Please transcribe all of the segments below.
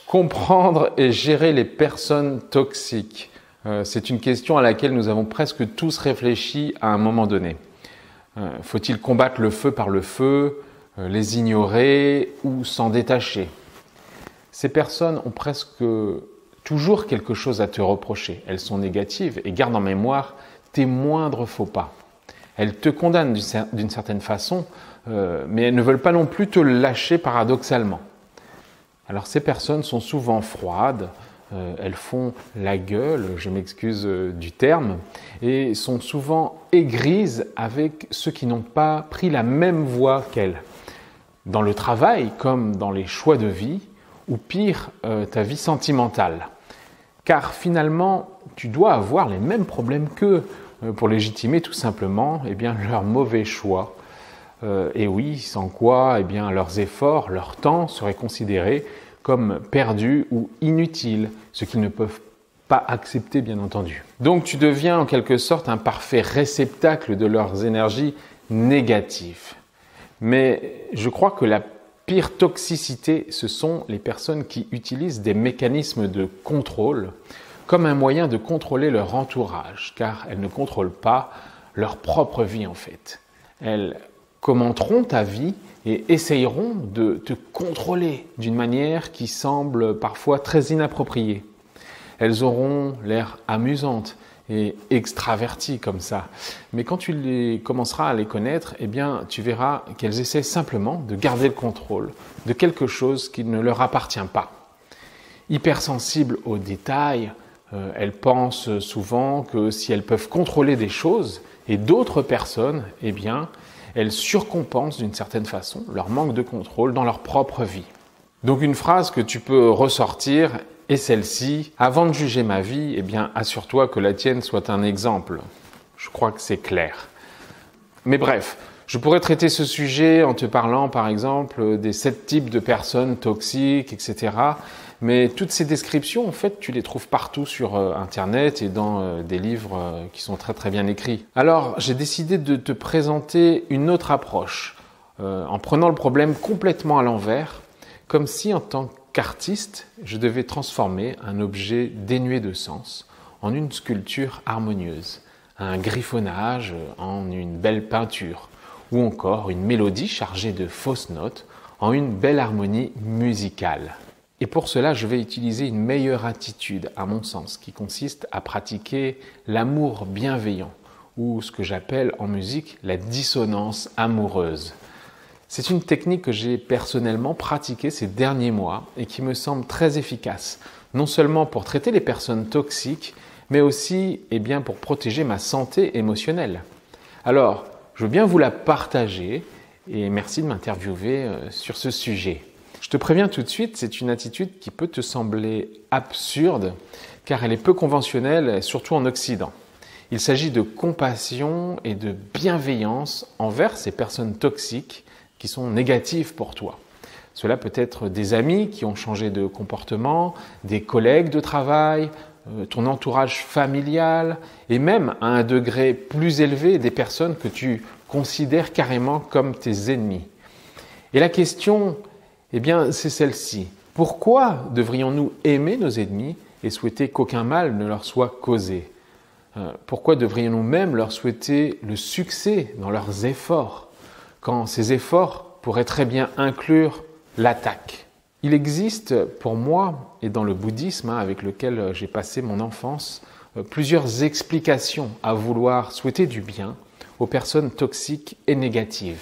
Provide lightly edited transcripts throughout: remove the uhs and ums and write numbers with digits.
Comprendre et gérer les personnes toxiques. C'est une question à laquelle nous avons presque tous réfléchi à un moment donné. Faut-il combattre le feu par le feu, les ignorer ou s'en détacher? Ces personnes ont presque toujours quelque chose à te reprocher. Elles sont négatives et gardent en mémoire tes moindres faux pas. Elles te condamnent d'une certaine façon, mais elles ne veulent pas non plus te lâcher paradoxalement. Alors ces personnes sont souvent froides, elles font la gueule, je m'excuse du terme, et sont souvent aigrises avec ceux qui n'ont pas pris la même voie qu'elles. Dans le travail, comme dans les choix de vie, ou pire, ta vie sentimentale. Car finalement, tu dois avoir les mêmes problèmes qu'eux pour légitimer tout simplement leurs mauvais choix. Et oui, sans quoi leurs efforts, leur temps seraient considérés comme perdus ou inutiles, ce qu'ils ne peuvent pas accepter bien entendu. Donc tu deviens en quelque sorte un parfait réceptacle de leurs énergies négatives. Mais je crois que la pire toxicité, ce sont les personnes qui utilisent des mécanismes de contrôle comme un moyen de contrôler leur entourage, car elles ne contrôlent pas leur propre vie en fait. Elles commenteront ta vie et essayeront de te contrôler d'une manière qui semble parfois très inappropriée. Elles auront l'air amusantes et extraverties comme ça. Mais quand tu commenceras à les connaître, tu verras qu'elles essaient simplement de garder le contrôle de quelque chose qui ne leur appartient pas. Hypersensibles aux détails, elles pensent souvent que si elles peuvent contrôler des choses et d'autres personnes, elles surcompensent d'une certaine façon leur manque de contrôle dans leur propre vie. Donc une phrase que tu peux ressortir est celle-ci: avant de juger ma vie, assure-toi que la tienne soit un exemple. Je crois que c'est clair. Mais bref, je pourrais traiter ce sujet en te parlant par exemple des 7 types de personnes toxiques, etc. Mais toutes ces descriptions, en fait, tu les trouves partout sur Internet et dans des livres qui sont très très bien écrits. Alors, j'ai décidé de te présenter une autre approche, en prenant le problème complètement à l'envers, comme si en tant qu'artiste, je devais transformer un objet dénué de sens en une sculpture harmonieuse, un griffonnage en une belle peinture, ou encore une mélodie chargée de fausses notes en une belle harmonie musicale. Et pour cela, je vais utiliser une meilleure attitude, à mon sens, qui consiste à pratiquer l'amour bienveillant, ou ce que j'appelle en musique la dissonance amoureuse. C'est une technique que j'ai personnellement pratiquée ces derniers mois et qui me semble très efficace, non seulement pour traiter les personnes toxiques, mais aussi pour protéger ma santé émotionnelle. Alors, je veux bien vous la partager et merci de m'interviewer sur ce sujet. Je te préviens tout de suite, c'est une attitude qui peut te sembler absurde car elle est peu conventionnelle, surtout en Occident. Il s'agit de compassion et de bienveillance envers ces personnes toxiques qui sont négatives pour toi. Cela peut être des amis qui ont changé de comportement, des collègues de travail, ton entourage familial et même à un degré plus élevé des personnes que tu considères carrément comme tes ennemis. Et la question, c'est celle-ci. Pourquoi devrions-nous aimer nos ennemis et souhaiter qu'aucun mal ne leur soit causé? Pourquoi devrions-nous même leur souhaiter le succès dans leurs efforts, quand ces efforts pourraient très bien inclure l'attaque? Il existe pour moi, et dans le bouddhisme avec lequel j'ai passé mon enfance, plusieurs explications à vouloir souhaiter du bien aux personnes toxiques et négatives.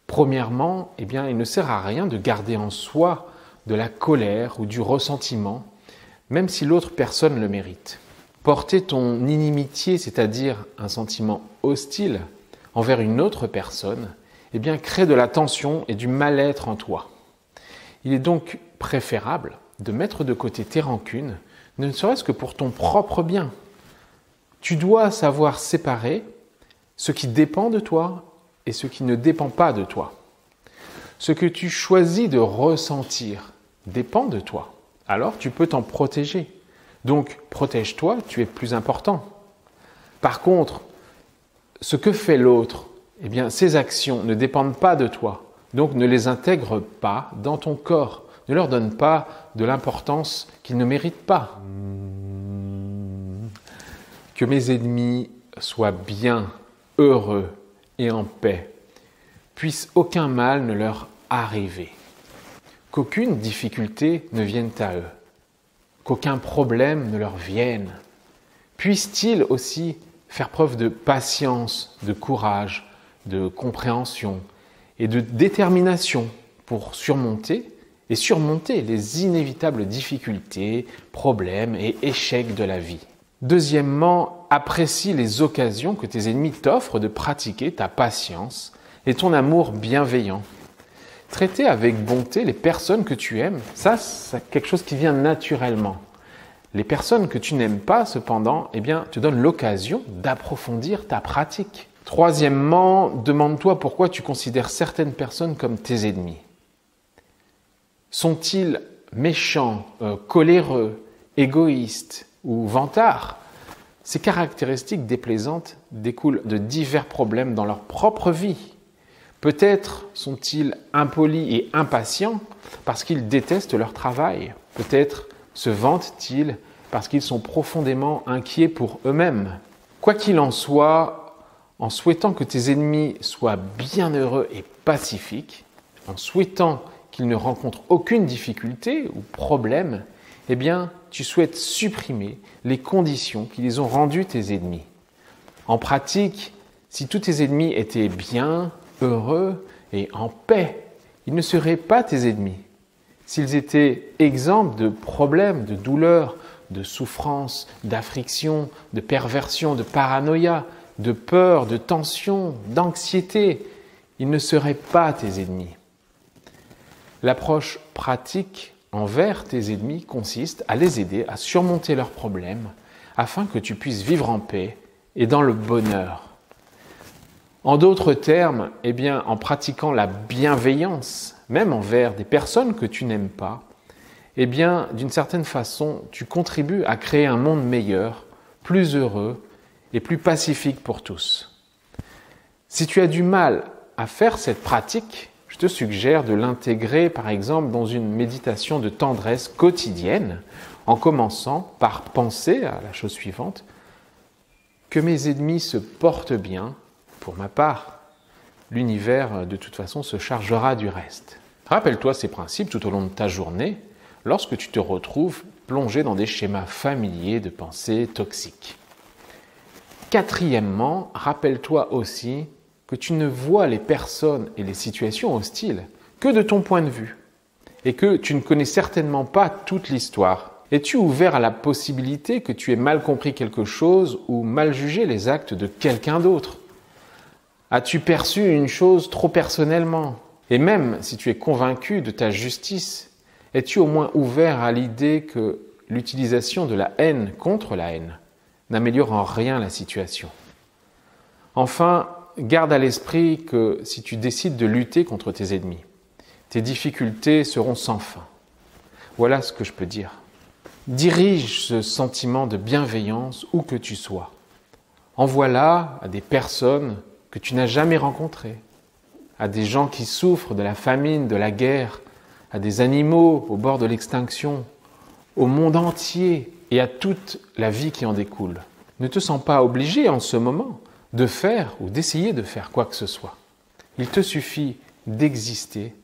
Premièrement, il ne sert à rien de garder en soi de la colère ou du ressentiment, même si l'autre personne le mérite. Porter ton inimitié, c'est-à-dire un sentiment hostile envers une autre personne, crée de la tension et du mal-être en toi. Il est donc préférable de mettre de côté tes rancunes, ne serait-ce que pour ton propre bien. Tu dois savoir séparer ce qui dépend de toi et ce qui ne dépend pas de toi. Ce que tu choisis de ressentir dépend de toi. Alors tu peux t'en protéger. Donc protège-toi, tu es plus important. Par contre, ce que fait l'autre, ses actions ne dépendent pas de toi. Donc ne les intègre pas dans ton corps. Ne leur donne pas de l'importance qu'ils ne méritent pas. Que mes ennemis soient bien, heureux et en paix. Puisse aucun mal ne leur arriver. Qu'aucune difficulté ne vienne à eux. Qu'aucun problème ne leur vienne. Puissent-ils aussi faire preuve de patience, de courage, de compréhension et de détermination pour surmonter les inévitables difficultés, problèmes et échecs de la vie. Deuxièmement, apprécie les occasions que tes ennemis t'offrent de pratiquer ta patience et ton amour bienveillant. Traiter avec bonté les personnes que tu aimes, ça c'est quelque chose qui vient naturellement. Les personnes que tu n'aimes pas, cependant, te donnent l'occasion d'approfondir ta pratique. Troisièmement, demande-toi pourquoi tu considères certaines personnes comme tes ennemis. Sont-ils méchants, coléreux, égoïstes ou vantards? Ces caractéristiques déplaisantes découlent de divers problèmes dans leur propre vie. Peut-être sont-ils impolis et impatients parce qu'ils détestent leur travail. Peut-être se vantent-ils parce qu'ils sont profondément inquiets pour eux-mêmes. Quoi qu'il en soit, en souhaitant que tes ennemis soient bienheureux et pacifiques, en souhaitant qu'ils ne rencontrent aucune difficulté ou problème, tu souhaites supprimer les conditions qui les ont rendus tes ennemis. En pratique, si tous tes ennemis étaient bien, heureux et en paix, ils ne seraient pas tes ennemis. S'ils étaient exempts de problèmes, de douleurs, de souffrances, d'afflictions, de perversions, de paranoïa, de peur, de tension, d'anxiété, ils ne seraient pas tes ennemis. L'approche pratique envers tes ennemis consiste à les aider à surmonter leurs problèmes afin que tu puisses vivre en paix et dans le bonheur. En d'autres termes, en pratiquant la bienveillance, même envers des personnes que tu n'aimes pas, d'une certaine façon, tu contribues à créer un monde meilleur, plus heureux et plus pacifique pour tous. Si tu as du mal à faire cette pratique, je te suggère de l'intégrer par exemple dans une méditation de tendresse quotidienne en commençant par penser à la chose suivante: que mes ennemis se portent bien, pour ma part, l'univers de toute façon se chargera du reste. Rappelle-toi ces principes tout au long de ta journée lorsque tu te retrouves plongé dans des schémas familiers de pensée toxiques. Quatrièmement, rappelle-toi aussi que tu ne vois les personnes et les situations hostiles que de ton point de vue et que tu ne connais certainement pas toute l'histoire. Es-tu ouvert à la possibilité que tu aies mal compris quelque chose ou mal jugé les actes de quelqu'un d'autre? As-tu perçu une chose trop personnellement? Et même si tu es convaincu de ta justice, es-tu au moins ouvert à l'idée que l'utilisation de la haine contre la haine n'améliore en rien la situation? Enfin, garde à l'esprit que si tu décides de lutter contre tes ennemis, tes difficultés seront sans fin. Voilà ce que je peux dire. Dirige ce sentiment de bienveillance où que tu sois. Envoie-la à des personnes que tu n'as jamais rencontrées, à des gens qui souffrent de la famine, de la guerre, à des animaux au bord de l'extinction, au monde entier et à toute la vie qui en découle. Ne te sens pas obligé en ce moment de faire ou d'essayer de faire quoi que ce soit. Il te suffit d'exister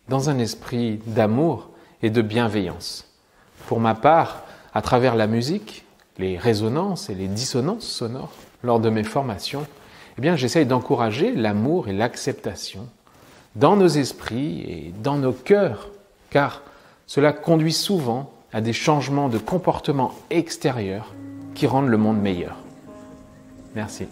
dans un esprit d'amour et de bienveillance. Pour ma part, à travers la musique, les résonances et les dissonances sonores, lors de mes formations, j'essaye d'encourager l'amour et l'acceptation dans nos esprits et dans nos cœurs, car cela conduit souvent à des changements de comportement extérieur qui rendent le monde meilleur. Merci.